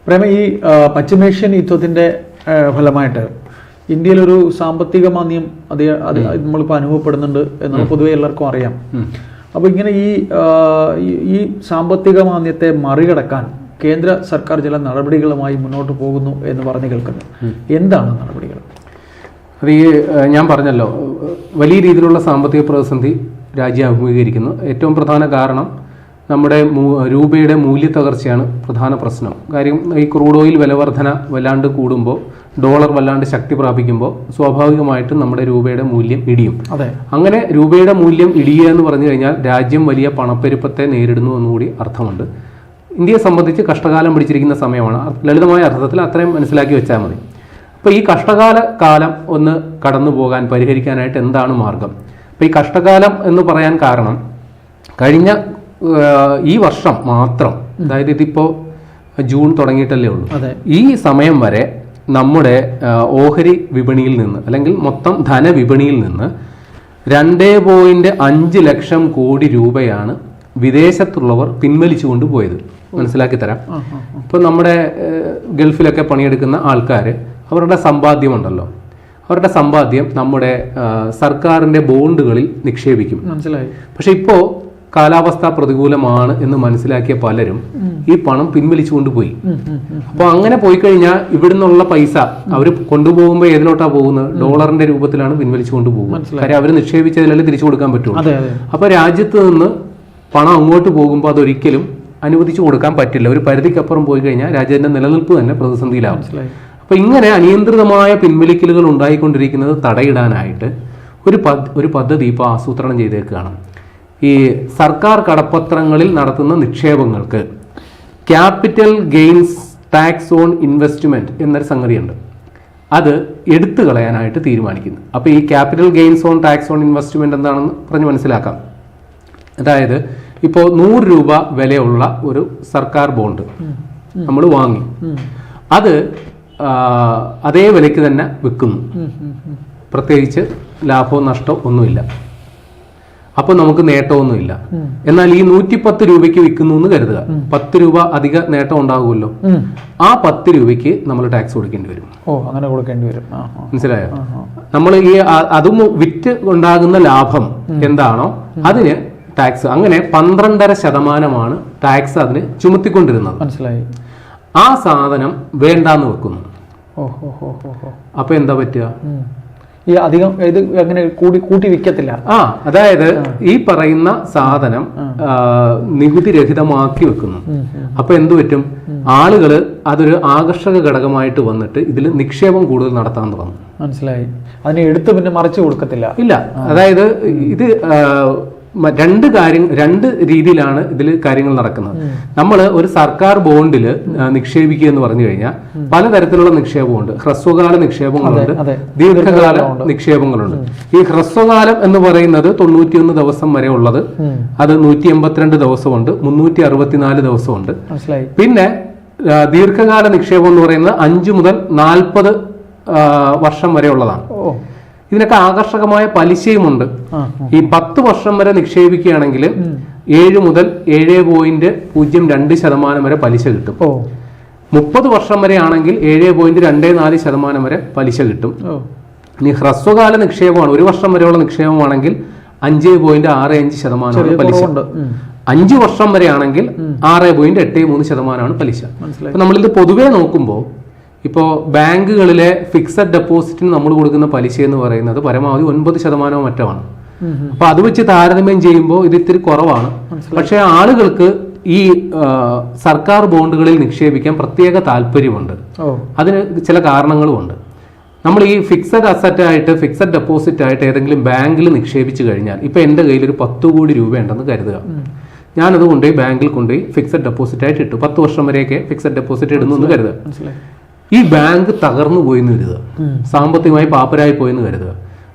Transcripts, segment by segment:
പ്രേമ, ഈ പശ്ചിമേഷ്യൻ യുദ്ധത്തിന്റെ ഫലമായിട്ട് ഇന്ത്യയിലൊരു സാമ്പത്തിക മാന്ദ്യം അത് നമ്മളിപ്പോൾ അനുഭവപ്പെടുന്നുണ്ട് എന്ന് പൊതുവെ എല്ലാവർക്കും അറിയാം. അപ്പോൾ ഇങ്ങനെ ഈ സാമ്പത്തിക മാന്ദ്യത്തെ മറികടക്കാൻ കേന്ദ്ര സർക്കാർ ചില നടപടികളുമായി മുന്നോട്ട് പോകുന്നു എന്ന് പറഞ്ഞു കേൾക്കുന്നു. എന്താണ് നടപടികൾ? അത് ഞാൻ പറഞ്ഞല്ലോ, വലിയ രീതിയിലുള്ള സാമ്പത്തിക പ്രതിസന്ധി രാജ്യം അഭിമുഖീകരിക്കുന്നു. ഏറ്റവും പ്രധാന കാരണം നമ്മുടെ രൂപയുടെ മൂല്യത്തകർച്ചയാണ് പ്രധാന പ്രശ്നം. കാര്യം ഈ ക്രൂഡ് ഓയിൽ വിലവർധന വല്ലാണ്ട് കൂടുമ്പോൾ, ഡോളർ വല്ലാണ്ട് ശക്തി പ്രാപിക്കുമ്പോൾ സ്വാഭാവികമായിട്ടും നമ്മുടെ രൂപയുടെ മൂല്യം ഇടിയും. അങ്ങനെ രൂപയുടെ മൂല്യം ഇടിയുക എന്ന് പറഞ്ഞു കഴിഞ്ഞാൽ രാജ്യം വലിയ പണപ്പെരുപ്പത്തെ നേരിടുന്നു എന്നുകൂടി അർത്ഥമുണ്ട്. ഇന്ത്യയെ സംബന്ധിച്ച് കഷ്ടകാലം പിടിച്ചിരിക്കുന്ന സമയമാണ്. ലളിതമായ അർത്ഥത്തിൽ അത്രയും മനസ്സിലാക്കി വെച്ചാൽ മതി. അപ്പോൾ ഈ കാലം ഒന്ന് കടന്നു പോകാൻ, പരിഹരിക്കാനായിട്ട് എന്താണ് മാർഗം? അപ്പോൾ ഈ കഷ്ടകാലം എന്ന് പറയാൻ കാരണം കഴിഞ്ഞ ഈ വർഷം മാത്രം, അതായത് ഇതിപ്പോൾ ജൂൺ തുടങ്ങിയിട്ടല്ലേ ഉള്ളൂ, ഈ സമയം വരെ നമ്മുടെ ഓഹരി വിപണിയിൽ നിന്ന് അല്ലെങ്കിൽ മൊത്തം ധനവിപണിയിൽ നിന്ന് 2.5 ലക്ഷം കോടി രൂപയാണ് വിദേശത്തുള്ളവർ പിൻവലിച്ചുകൊണ്ട് പോയത്. മനസ്സിലാക്കി തരാം. ഇപ്പം നമ്മുടെ ഗൾഫിലൊക്കെ പണിയെടുക്കുന്ന ആൾക്കാർ അവരുടെ സമ്പാദ്യമുണ്ടല്ലോ, അവരുടെ സമ്പാദ്യം നമ്മുടെ സർക്കാരിൻ്റെ ബോണ്ടുകളിൽ നിക്ഷേപിക്കും. മനസ്സിലായി. പക്ഷെ ഇപ്പോൾ കാലാവസ്ഥ പ്രതികൂലമാണ് എന്ന് മനസ്സിലാക്കിയ പലരും ഈ പണം പിൻവലിച്ചുകൊണ്ട് പോയി. അപ്പോൾ അങ്ങനെ പോയി കഴിഞ്ഞാൽ ഇവിടുന്നുള്ള പൈസ അവർ കൊണ്ടുപോകുമ്പോൾ ഏതിലോട്ടാ പോകുന്നത്? ഡോളറിന്റെ രൂപത്തിലാണ് പിൻവലിച്ചുകൊണ്ട് പോകുന്നത്. കാര്യം അവർ നിക്ഷേപിച്ചതിലല്ലേ തിരിച്ചു കൊടുക്കാൻ പറ്റുള്ളൂ. അപ്പോൾ രാജ്യത്ത് നിന്ന് പണം അങ്ങോട്ട് പോകുമ്പോൾ അതൊരിക്കലും അനുവദിച്ചു കൊടുക്കാൻ പറ്റില്ല. ഒരു പരിധിക്കപ്പുറം പോയി കഴിഞ്ഞാൽ രാജ്യത്തിന്റെ നിലനിൽപ്പ് തന്നെ പ്രതിസന്ധിയിലാവും. അപ്പൊ ഇങ്ങനെ അനിയന്ത്രിതമായ പിൻവലിക്കലുകൾ ഉണ്ടായിക്കൊണ്ടിരിക്കുന്നത് തടയിടാനായിട്ട് ഒരു പദ്ധതി ഇപ്പോൾ ആസൂത്രണം ചെയ്തേക്കുകയാണ്. ഈ സർക്കാർ കടപ്പത്രങ്ങളിൽ നടത്തുന്ന നിക്ഷേപങ്ങൾക്ക് capital gains tax on investment എന്നൊരു സംഗതിയുണ്ട്. അത് എടുത്തു കളയാനായിട്ട് തീരുമാനിക്കുന്നു. അപ്പോൾ ഈ capital gains on tax on investment എന്താണെന്ന് പറഞ്ഞ് മനസ്സിലാക്കാം. അതായത് ഇപ്പോൾ 100 രൂപ വിലയുള്ള ഒരു സർക്കാർ ബോണ്ട് നമ്മൾ വാങ്ങി, അത് അതേ വിലയ്ക്ക് തന്നെ വിൽക്കുന്നു. പ്രത്യേകിച്ച് ലാഭവും നഷ്ടവും ഒന്നുമില്ല. അപ്പോൾ നമുക്ക് നേട്ടമൊന്നുമില്ല. എന്നാൽ ഈ 110 രൂപയ്ക്ക് വിൽക്കുന്നു എന്ന് കരുതുക. 10 രൂപ അധിക നേട്ടം ഉണ്ടാകുമല്ലോ. ആ 10 രൂപയ്ക്ക് നമ്മൾ ടാക്സ് കൊടുക്കേണ്ടി വരും. അങ്ങനെ കൊടുക്കേണ്ടി വരും. മനസ്സിലായോ? നമ്മൾ ഈ അതും വിറ്റ് ഉണ്ടാകുന്ന ലാഭം എന്താണോ അതിന് ടാക്സ്. അങ്ങനെ 12.5% ടാക്സ് അതിന് ചുമത്തിക്കൊണ്ടിരുന്നത്. മനസ്സിലായി. ആ സാധനം വേണ്ടാന്ന് വെക്കുന്നു. അപ്പൊ എന്താ പറ്റുക? ഈ അധികം ഇത് അങ്ങനെ കൂട്ടി വിൽക്കത്തില്ല. അതായത് ഈ പറയുന്ന സാധനം നികുതി രഹിതമാക്കി വെക്കുന്നു. അപ്പൊ എന്തു പറ്റും? ആളുകള് അതൊരു ആകർഷക ഘടകമായിട്ട് വന്നിട്ട് ഇതിൽ നിക്ഷേപം കൂടുതൽ നടത്താൻ തുടങ്ങും. മനസ്സിലായി. അതിനെ എടുത്ത് പിന്നെ മറിച്ച് കൊടുക്കത്തില്ല. ഇല്ല. അതായത് ഇത് രണ്ട് രീതിയിലാണ് ഇതിൽ കാര്യങ്ങൾ നടക്കുന്നത്. നമ്മൾ ഒരു സർക്കാർ ബോണ്ടിൽ നിക്ഷേപിക്കുക എന്ന് പറഞ്ഞു കഴിഞ്ഞാൽ പലതരത്തിലുള്ള നിക്ഷേപമുണ്ട്. ഹ്രസ്വകാല നിക്ഷേപങ്ങളുണ്ട്, ദീർഘകാല നിക്ഷേപങ്ങളുണ്ട്. ഈ ഹ്രസ്വകാലം എന്ന് പറയുന്നത് 91 ദിവസം വരെ ഉള്ളത്, അത് 182 ദിവസമുണ്ട്, 364 ദിവസമുണ്ട്. പിന്നെ ദീർഘകാല നിക്ഷേപം എന്ന് പറയുന്നത് 5 മുതൽ 40 വർഷം വരെ ഉള്ളതാണ്. ഇതിനൊക്കെ ആകർഷകമായ പലിശയുമുണ്ട്. ഈ 10 വർഷം വരെ നിക്ഷേപിക്കുകയാണെങ്കിൽ 7 മുതൽ 7.02% വരെ പലിശ കിട്ടും. 30 വർഷം വരെ ആണെങ്കിൽ 7.24% വരെ പലിശ കിട്ടും. ഇനി ഹ്രസ്വകാല നിക്ഷേപമാണ്, 1 വർഷം വരെയുള്ള നിക്ഷേപമാണെങ്കിൽ 5.65% പലിശ. 5 വർഷം വരെ ആണെങ്കിൽ 6.83% പലിശ. അപ്പൊ നമ്മളിത് പൊതുവെ നോക്കുമ്പോൾ ഇപ്പോൾ ബാങ്കുകളിലെ ഫിക്സഡ് ഡെപ്പോസിറ്റിന് നമ്മൾ കൊടുക്കുന്ന പലിശ എന്ന് പറയുന്നത് പരമാവധി 9% മറ്റാണ്. അപ്പൊ അത് വെച്ച് താരതമ്യം ചെയ്യുമ്പോൾ ഇത് ഇത്തിരി കുറവാണ്. പക്ഷെ ആളുകൾക്ക് ഈ സർക്കാർ ബോണ്ടുകളിൽ നിക്ഷേപിക്കാൻ പ്രത്യേക താല്പര്യമുണ്ട്. അതിന് ചില കാരണങ്ങളുമുണ്ട്. നമ്മൾ ഈ ഫിക്സഡ് അസറ്റ് ആയിട്ട്, ഫിക്സഡ് ഡെപ്പോസിറ്റ് ആയിട്ട് ഏതെങ്കിലും ബാങ്കിൽ നിക്ഷേപിച്ചു കഴിഞ്ഞാൽ, ഇപ്പൊ എന്റെ കയ്യിൽ ഒരു 10 കോടി രൂപ ഉണ്ടെന്ന് കരുതുക. ഞാനത് കൊണ്ടുപോയി ബാങ്കിൽ കൊണ്ടുപോയി ഫിക്സഡ് ഡെപ്പോസിറ്റ് ആയിട്ട് ഇട്ടു. 10 വർഷം വരെയൊക്കെ ഫിക്സഡ് ഡെപ്പോസിറ്റ് ഇടുന്നു എന്ന് കരുതുക. ഈ ബാങ്ക് തകർന്നു പോയെന്ന് കരുതുക, സാമ്പത്തികമായി പാപ്പരായി പോയെന്ന് കരുതുക.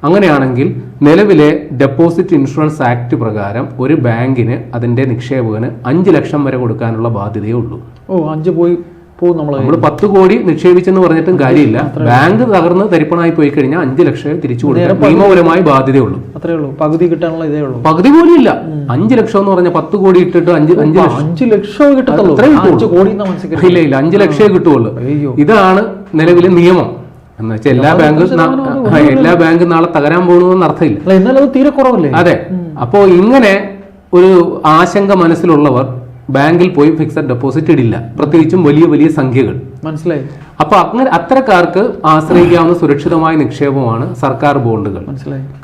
അങ്ങനെയാണെങ്കിൽ നിലവിലെ ഡെപ്പോസിറ്റ് ഇൻഷുറൻസ് ആക്ട് പ്രകാരം ഒരു ബാങ്കിന് അതിന്റെ നിക്ഷേപകന് 5 ലക്ഷം വരെ കൊടുക്കാനുള്ള ബാധ്യതയേ ഉള്ളൂ. പോകും. നമ്മൾ 10 കോടി നിക്ഷേപിച്ചെന്ന് പറഞ്ഞിട്ടും കാര്യമില്ല. ബാങ്ക് തകർന്ന് തരിപ്പണായി പോയി കഴിഞ്ഞാൽ 5 ലക്ഷം തിരിച്ചു കൊടുക്കാൻ നിയമപരമായി ബാധ്യതയുള്ളൂ. അത്രേ ഉള്ളൂ, പകുതി കിട്ടാനുള്ള ഇതേ ഉള്ളൂ. പകുതി പോലും ഇല്ല. 5 ലക്ഷം എന്ന് പറഞ്ഞാൽ 10 കോടി ഇട്ടിട്ട് 5 ലക്ഷം കിട്ടത്തുള്ളൂ. ഇല്ല 5 ലക്ഷമേ കിട്ടുള്ളൂ. ഇതാണ് നിലവിലെ നിയമം. എന്ന് വെച്ചാൽ എല്ലാ ബാങ്കും നാളെ തകരാൻ പോകുന്നതെന്ന് അർത്ഥമില്ല. എന്നാൽ അത് തീരെ കുറവല്ലേ? അതെ. അപ്പോ ഇങ്ങനെ ഒരു ആശങ്ക മനസ്സിലുള്ളവർ ബാങ്കിൽ പോയി ഫിക്സഡ് ഡെപ്പോസിറ്റ് ഇടില്ല, പ്രത്യേകിച്ചും വലിയ വലിയ സംഖ്യകൾ. മനസ്സിലായി. അപ്പൊ അങ്ങനെ അത്തരക്കാർക്ക് ആശ്രയിക്കാവുന്ന സുരക്ഷിതമായ നിക്ഷേപമാണ് സർക്കാർ ബോണ്ടുകൾ.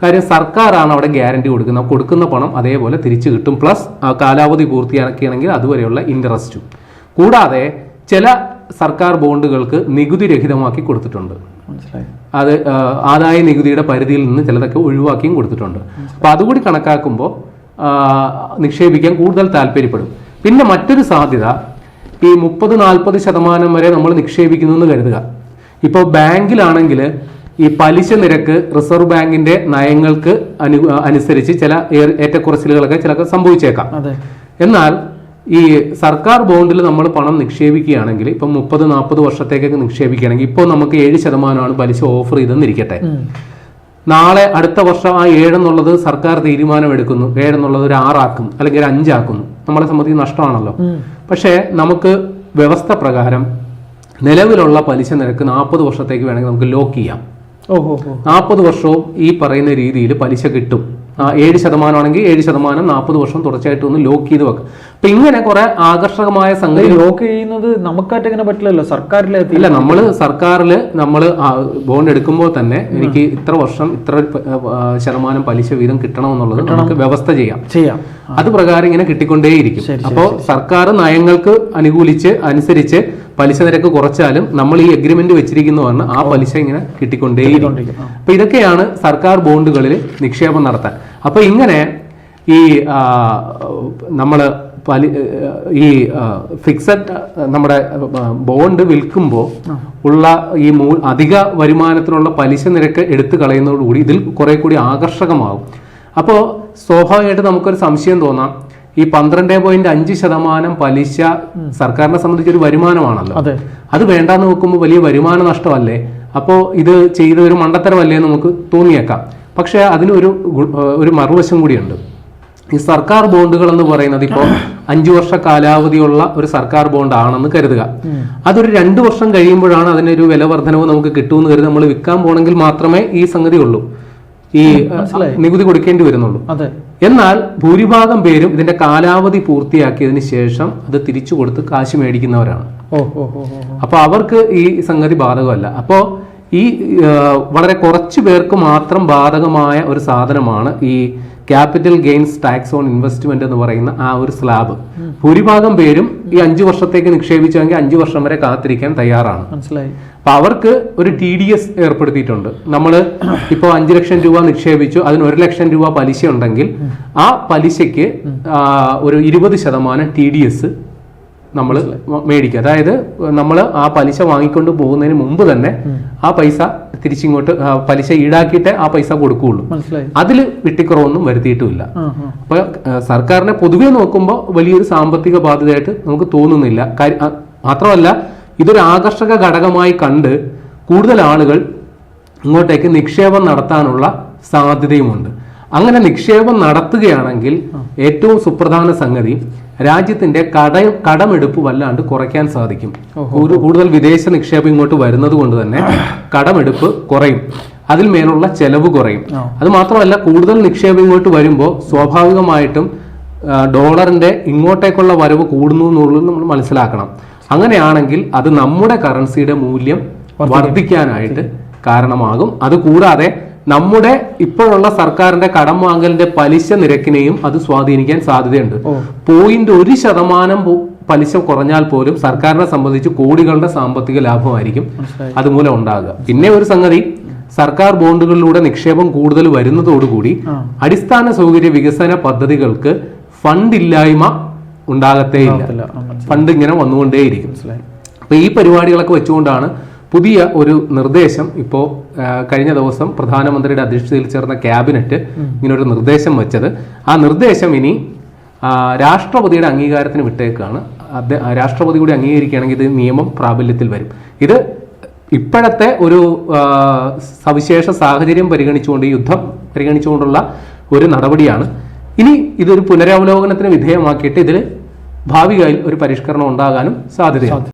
കാര്യം സർക്കാരാണ് അവിടെ ഗ്യാരണ്ടി കൊടുക്കുന്നത്. കൊടുക്കുന്ന പണം അതേപോലെ തിരിച്ചു കിട്ടും, പ്ലസ് കാലാവധി പൂർത്തിയാക്കുകയാണെങ്കിൽ അതുവരെയുള്ള ഇൻട്രസ്റ്റും. കൂടാതെ ചില സർക്കാർ ബോണ്ടുകൾക്ക് നികുതി രഹിതമാക്കി കൊടുത്തിട്ടുണ്ട്. അത് ആദായ നികുതിയുടെ പരിധിയിൽ നിന്ന് ചിലതൊക്കെ ഒഴിവാക്കിയും കൊടുത്തിട്ടുണ്ട്. അപ്പൊ അതുകൂടി കണക്കാക്കുമ്പോൾ നിക്ഷേപിക്കാൻ കൂടുതൽ താല്പര്യപ്പെടും. പിന്നെ മറ്റൊരു സാധ്യത, ഈ 30-40% വരെ നമ്മൾ നിക്ഷേപിക്കുന്നു എന്ന് കരുതുക. ഇപ്പോൾ ബാങ്കിലാണെങ്കിൽ ഈ പലിശ നിരക്ക് റിസർവ് ബാങ്കിന്റെ നയങ്ങൾക്ക് അനുസരിച്ച് ചില ഏറ്റക്കുറച്ചിലുകളൊക്കെ ചിലപ്പോൾ സംഭവിച്ചേക്കാം. എന്നാൽ ഈ സർക്കാർ ബോണ്ടിൽ നമ്മൾ പണം നിക്ഷേപിക്കുകയാണെങ്കിൽ ഇപ്പം 30-40 വർഷത്തേക്കൊക്കെ നിക്ഷേപിക്കുകയാണെങ്കിൽ ഇപ്പോൾ നമുക്ക് 7% പലിശ ഓഫർ ചെയ്തെന്നിരിക്കട്ടെ. നാളെ അടുത്ത വർഷം ആ 7 എന്നുള്ളത് സർക്കാർ തീരുമാനമെടുക്കുന്നു, 7 എന്നുള്ളത് ഒരു 6 ആക്കും അല്ലെങ്കിൽ 5 ആക്കുന്നു. നമ്മളെ സംബന്ധിച്ച് നഷ്ടമാണല്ലോ. പക്ഷേ നമുക്ക് വ്യവസ്ഥ പ്രകാരം നിലവിലുള്ള പലിശ നിരക്ക് 40 വർഷത്തേക്ക് വേണമെങ്കിൽ നമുക്ക് ലോക്ക് ചെയ്യാം. 40 വർഷവും ഈ പറയുന്ന രീതിയിൽ പലിശ കിട്ടും. 7% ആണെങ്കിൽ 7% 40 വർഷം തുടർച്ചയായിട്ട് ഒന്ന് ലോക്ക് ചെയ്ത് വെക്കും. അപ്പൊ ഇങ്ങനെ കുറെ ആകർഷകമായ സംഗതി. ലോക്ക് ചെയ്യുന്നത് നമുക്കായിട്ട് എങ്ങനെ പറ്റില്ലല്ലോ, സർക്കാരിലെ ഇല്ല. സർക്കാരിൽ നമ്മൾ ബോണ്ട് എടുക്കുമ്പോൾ തന്നെ എനിക്ക് ഇത്ര വർഷം ഇത്ര ശതമാനം പലിശ വീതം കിട്ടണമെന്നുള്ളത് നമുക്ക് വ്യവസ്ഥ ചെയ്യാം. അത് പ്രകാരം ഇങ്ങനെ കിട്ടിക്കൊണ്ടേയിരിക്കും. അപ്പോൾ സർക്കാർ നയങ്ങൾക്ക് അനുസരിച്ച് പലിശ നിരക്ക് കുറച്ചാലും നമ്മൾ ഈ എഗ്രിമെന്റ് വെച്ചിരിക്കുന്നതാണ് ആ പലിശ ഇങ്ങനെ കിട്ടിക്കൊണ്ടേയിരിക്കും. അപ്പൊ ഇതൊക്കെയാണ് സർക്കാർ ബോണ്ടുകളിൽ നിക്ഷേപം നടത്താൻ. അപ്പൊ ഇങ്ങനെ ഈ നമ്മൾ ഈ ഫിക്സഡ് നമ്മുടെ ബോണ്ട് വിൽക്കുമ്പോൾ ഉള്ള ഈ അധിക വരുമാനത്തിനുള്ള പലിശ നിരക്ക് എടുത്തു കളയുന്നതോടുകൂടി ഇതിൽ കുറെ കൂടി ആകർഷകമാകും. അപ്പോൾ സ്വാഭാവികമായിട്ട് നമുക്കൊരു സംശയം തോന്നാം, ഈ 12.5% പലിശ സർക്കാരിനെ സംബന്ധിച്ചൊരു വരുമാനമാണല്ലോ, അത് വേണ്ടാന്ന് നോക്കുമ്പോൾ വലിയ വരുമാന നഷ്ടമല്ലേ, അപ്പോൾ ഇത് ചെയ്തൊരു മണ്ടത്തരമല്ലേ എന്ന് നമുക്ക് തോന്നിയേക്കാം. പക്ഷെ അതിനൊരു മറുവശം കൂടിയുണ്ട്. ഈ സർക്കാർ ബോണ്ടുകൾ എന്ന് പറയുന്നത് ഇപ്പോൾ 5 വർഷ കാലാവധിയുള്ള ഒരു സർക്കാർ ബോണ്ട് ആണെന്ന് കരുതുക. അതൊരു 2 വർഷം കഴിയുമ്പോഴാണ് അതിനൊരു വില വർധനവ് നമുക്ക് കിട്ടുമെന്ന് കരുതി നമ്മൾ വിൽക്കാൻ പോകണമെങ്കിൽ മാത്രമേ ഈ സംഗതി ഉള്ളൂ, ഈ നികുതി കൊടുക്കേണ്ടി വരുന്നുള്ളൂ. എന്നാൽ ഭൂരിഭാഗം പേരും ഇതിന്റെ കാലാവധി പൂർത്തിയാക്കിയതിന് ശേഷം അത് തിരിച്ചു കൊടുത്ത് കാശ് മേടിക്കുന്നവരാണ്. അപ്പൊ അവർക്ക് ഈ സംഗതി ബാധകമല്ല. അപ്പോ ഈ വളരെ കുറച്ചു പേർക്ക് മാത്രം ബാധകമായ ഒരു സാധനമാണ് ഈ capital gains tax on investment എന്ന് പറയുന്ന ആ ഒരു സ്ലാബ്. ഭൂരിഭാഗം പേരും ഈ 5 വർഷത്തേക്ക് നിക്ഷേപിച്ചെങ്കിൽ 5 വർഷം വരെ കാത്തിരിക്കാൻ തയ്യാറാണ്. അപ്പൊ അവർക്ക് ഒരു TDS ഏർപ്പെടുത്തിയിട്ടുണ്ട്. നമ്മൾ ഇപ്പോൾ 5 ലക്ഷം രൂപ നിക്ഷേപിച്ചു, അതിന് 1 ലക്ഷം രൂപ പലിശ ഉണ്ടെങ്കിൽ ആ പലിശയ്ക്ക് ഒരു 20% TDS നമ്മൾ മേടിക്കുക. അതായത് നമ്മൾ ആ പലിശ വാങ്ങിക്കൊണ്ട് പോകുന്നതിന് മുമ്പ് തന്നെ ആ പൈസ തിരിച്ചിങ്ങോട്ട് പലിശ ഈടാക്കിയിട്ടേ ആ പൈസ കൊടുക്കുകയുള്ളൂ. അതിൽ വെട്ടിക്കുറവൊന്നും വരുത്തിയിട്ടുമില്ല. അപ്പൊ സർക്കാരിനെ പൊതുവെ നോക്കുമ്പോൾ വലിയൊരു സാമ്പത്തിക ബാധ്യതയായിട്ട് നമുക്ക് തോന്നുന്നില്ല. മാത്രമല്ല ഇതൊരു ആകർഷക ഘടകമായി കണ്ട് കൂടുതൽ ആളുകൾ ഇങ്ങോട്ടേക്ക് നിക്ഷേപം നടത്താനുള്ള സാധ്യതയുമുണ്ട്. അങ്ങനെ നിക്ഷേപം നടത്തുകയാണെങ്കിൽ ഏറ്റവും സുപ്രധാന സംഗതി രാജ്യത്തിന്റെ കടമെടുപ്പ് വല്ലാണ്ട് കുറയ്ക്കാൻ സാധിക്കും. കൂടുതൽ വിദേശ നിക്ഷേപം ഇങ്ങോട്ട് വരുന്നത് കൊണ്ട് തന്നെ കടമെടുപ്പ് കുറയും, അതിൽ മേലുള്ള ചെലവ് കുറയും. അത് മാത്രമല്ല കൂടുതൽ നിക്ഷേപം ഇങ്ങോട്ട് വരുമ്പോൾ സ്വാഭാവികമായിട്ടും ഡോളറിന്റെ ഇങ്ങോട്ടേക്കുള്ള വരവ് കൂടുന്നു എന്നുള്ളത് നമ്മൾ മനസ്സിലാക്കണം. അങ്ങനെയാണെങ്കിൽ അത് നമ്മുടെ കറൻസിയുടെ മൂല്യം വർദ്ധിക്കാനായിട്ട് കാരണമാകും. അതുകൂടാതെ നമ്മുടെ ഇപ്പോഴുള്ള സർക്കാരിന്റെ കടം വാങ്ങലിന്റെ പലിശ നിരക്കിനെയും അത് സ്വാധീനിക്കാൻ സാധ്യതയുണ്ട്. 0.1% പലിശ കുറഞ്ഞാൽ പോലും സർക്കാരിനെ സംബന്ധിച്ച് കോടികളുടെ സാമ്പത്തിക ലാഭമായിരിക്കും അതുമൂലം ഉണ്ടാകുക. പിന്നെ ഒരു സംഗതി, സർക്കാർ ബോണ്ടുകളിലൂടെ നിക്ഷേപം കൂടുതൽ വരുന്നതോടുകൂടി അടിസ്ഥാന സൗകര്യ വികസന പദ്ധതികൾക്ക് ഫണ്ട് ഇല്ലായ്മ ഉണ്ടാകത്തേയില്ല. ഫണ്ട് ഇങ്ങനെ വന്നുകൊണ്ടേയിരിക്കും. അപ്പൊ ഈ പരിപാടികളൊക്കെ വെച്ചുകൊണ്ടാണ് പുതിയ ഒരു നിർദ്ദേശം ഇപ്പോൾ കഴിഞ്ഞ ദിവസം പ്രധാനമന്ത്രിയുടെ അധ്യക്ഷതയിൽ ചേർന്ന ക്യാബിനറ്റ് ഇങ്ങനൊരു നിർദ്ദേശം വെച്ചത്. ആ നിർദ്ദേശം ഇനി രാഷ്ട്രപതിയുടെ അംഗീകാരത്തിന് വിട്ടേക്കാണ്. രാഷ്ട്രപതി കൂടി അംഗീകരിക്കുകയാണെങ്കിൽ ഇത് നിയമം പ്രാബല്യത്തിൽ വരും. ഇത് ഇപ്പോഴത്തെ ഒരു സവിശേഷ സാഹചര്യം പരിഗണിച്ചുകൊണ്ട്, ഈ യുദ്ധം പരിഗണിച്ചുകൊണ്ടുള്ള ഒരു നടപടിയാണ്. ഇനി ഇതൊരു പുനരവലോകനത്തിന് വിധേയമാക്കിയിട്ട് ഇതിൽ ഭാവിയിൽ ഒരു പരിഷ്കരണം ഉണ്ടാകാനും സാധ്യതയാണ്.